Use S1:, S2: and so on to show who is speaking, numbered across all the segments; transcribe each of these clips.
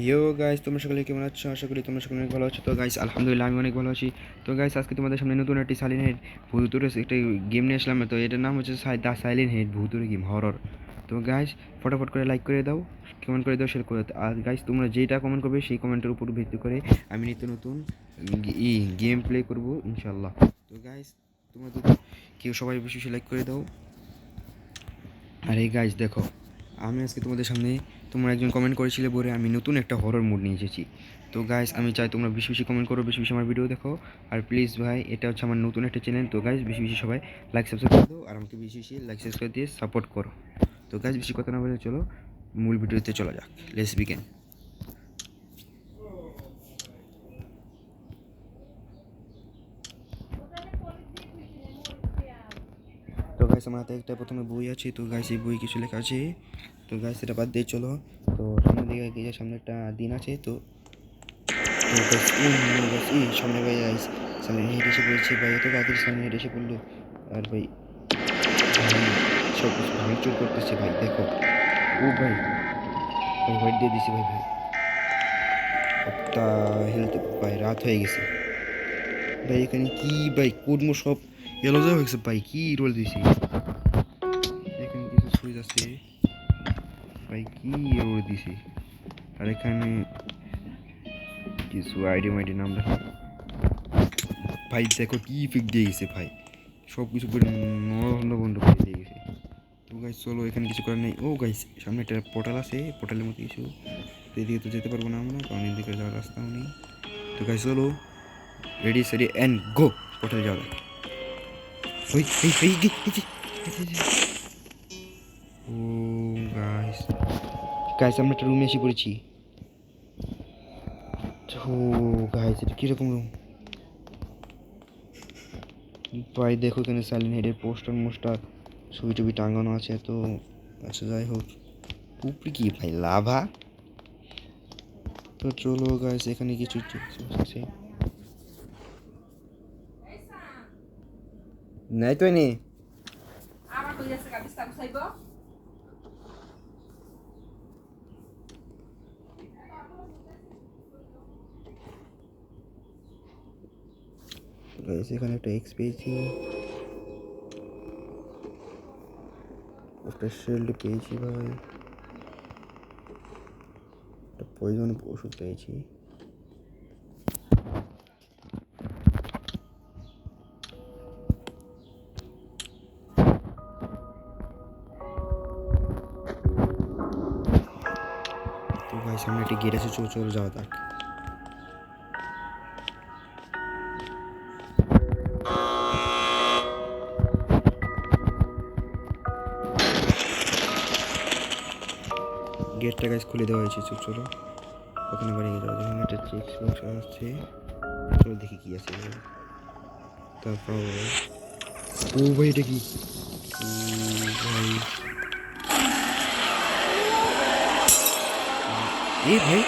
S1: ইয়ো guys, তোমরা সকলে কেমন আছো? আশা করি তোমরা সকলে অনেক ভালো আছো। তো গাইস আলহামদুলিল্লাহ আমি অনেক ভালো আছি। তো গাইস আজকে তোমাদের সামনে নতুন একটি সাইলেন্ট হেড ভূতুরে একটা গেম নিয়ে আসলাম। তো এটার নাম হচ্ছে দ্য সাইলেন্ট হেড ভূতুরে গেম হরর। তো গাইস ফটাফট করে লাইক করে দাও, কমেন্ট করে দাও, শেয়ার করে দাও। আর গাইস তোমরা যেটা কমেন্ট করবে সেই কমেন্টের উপর ভিত্তি করে আমি নিত্য নতুন গেম প্লে করবো ইনশাল্লাহ। তো গাইস তোমরা তো কেউ সবাই বেশি বেশি লাইক করে দাও। আর এই গাইস দেখো, আমি আজকে তোমাদের সামনে তোমরা একজন কমেন্ট করেছিলে বলে আমি নতুন একটা হরর মুড নিয়ে এসেছি। তো গাইস আমি চাই তোমরা বেশি বেশি কমেন্ট করো, বেশি বেশি আমার ভিডিও দেখো। আর প্লিজ ভাই, এটা হচ্ছে আমার নতুন একটা চ্যানেল। তো গাইস বেশি বেশি সবাই লাইক সাবস্ক্রাইব করে দাও আর আমাকে বেশি বেশি লাইক সাবস্ক্রাইব দিয়ে সাপোর্ট করো। তো গাইস বেশি কথা না বলে চলো মূল ভিডিওতে চলা যাক। Let's begin. তো গাইস আমার হাতে একটা প্রথমে বই আছে। তো গাইস এই বই কিছু লেখা আছে। তো গাইস এটা বাদ দিয়ে চলো। তো সামনের দিকে গিয়ে সামনে একটা দিন আছে। তো তো গাইস সামনে ভাই গাইস সামনে হেঁটে এসে পড়েছে ভাই, এত তাড়াতাড়ি সামনে হেঁটে এসে পড়লো। আর ভাই ভাই সব কিছু ভাঙচুর করতেছে ভাই, দেখো। ও ভাই ভাই হোয়াইট দিয়ে দিছি ভাই। ভাই তা হেলথ ভাই রাত হয়ে গেছে ভাই। এখানে কি ভাই কোডমো সব এলো যা হয়েছে ভাই, কি রোল দিছি। এখানে কিছু সুইচ আছে ভাই, কি রোল দিছি। আর এখানে কিছু আইডি মাইডি নাম লেখা ভাই, দেখো কি ইফেক্ট দিয়ে গেছে ভাই, সব কিছু করে নরহল্লা বন্ধ করে দিয়ে গেছে। তো গাইস চলো, এখানে কিছু করার নেই। ও গাইস সামনে একটা পোর্টাল আছে, পোর্টালের মতো কিছু। তো এদিকে তো যেতে পারবো না আমরা, কারণ এদিকে যাওয়ার রাস্তাও নেই। তো গাইস চলো রেডি সেডি অ্যান্ড গো, পোর্টালে যাওয়া যাক। ওই এই এই ও গাইস গাইস আমরা একটা রুমে এসে পড়েছি। ও গাইস এটা কীরকম রুম ভাই, দেখো এখানে সাইলেন্ট হেডের পোস্টার মোস্টার ছবি টবি টাঙানো আছে। তো আচ্ছা যাই হোক, উপরে কি ভাই লাভা। তো চলো গাইস এখানে কিছু আছে নাই তো নি। গাইস এখানে একটা এক্স পেয়েছি, একটা শিল্ড পেয়েছি ভাই, একটা পয়জন ওষুধ পেয়েছি। তো ভাই সামনে একটা গেট আছে, চলো চলো যাওয়া যাক। গেটটা গাইস খুলে দেওয়া হয়েছে। চলো ওখানে বাড়ি যাওয়া যায়। একটা চেক বক্স আছে, চলো দেখি কি আছে। তারপর ও ভাই এটা কি, ও ভাই এ ভাই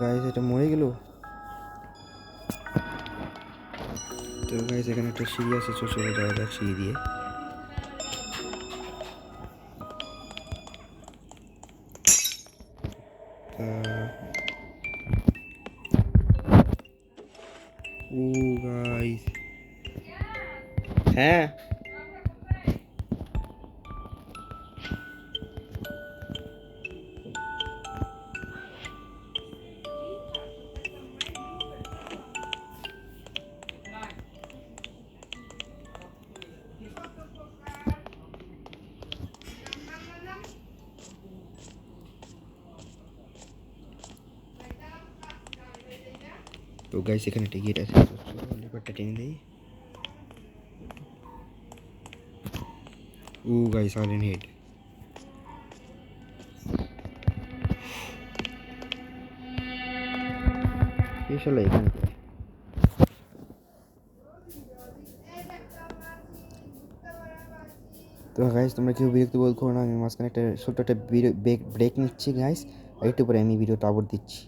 S1: গাইস এটা মরে গেল। তো গাইস এখানে একটা সিঁড়ি আছে, চলো যাওয়া যাক সিঁড়ি দিয়ে। ও গাইস হ্যাঁ তো গাইস এখানে একটা গেট আছে, চলো লিভারটা টেনে দেই। ও গাইস সাইলেন্ট হেড। এসলে এখানে তো গাইস তোমরা কেউ বিরক্ত বোধ করো না, আমি মাঝখানে একটা ছোট্ট একটা ব্রেক নিচ্ছি গাইস, আর একটু পরে আমি ভিডিওটা আবার দিচ্ছি।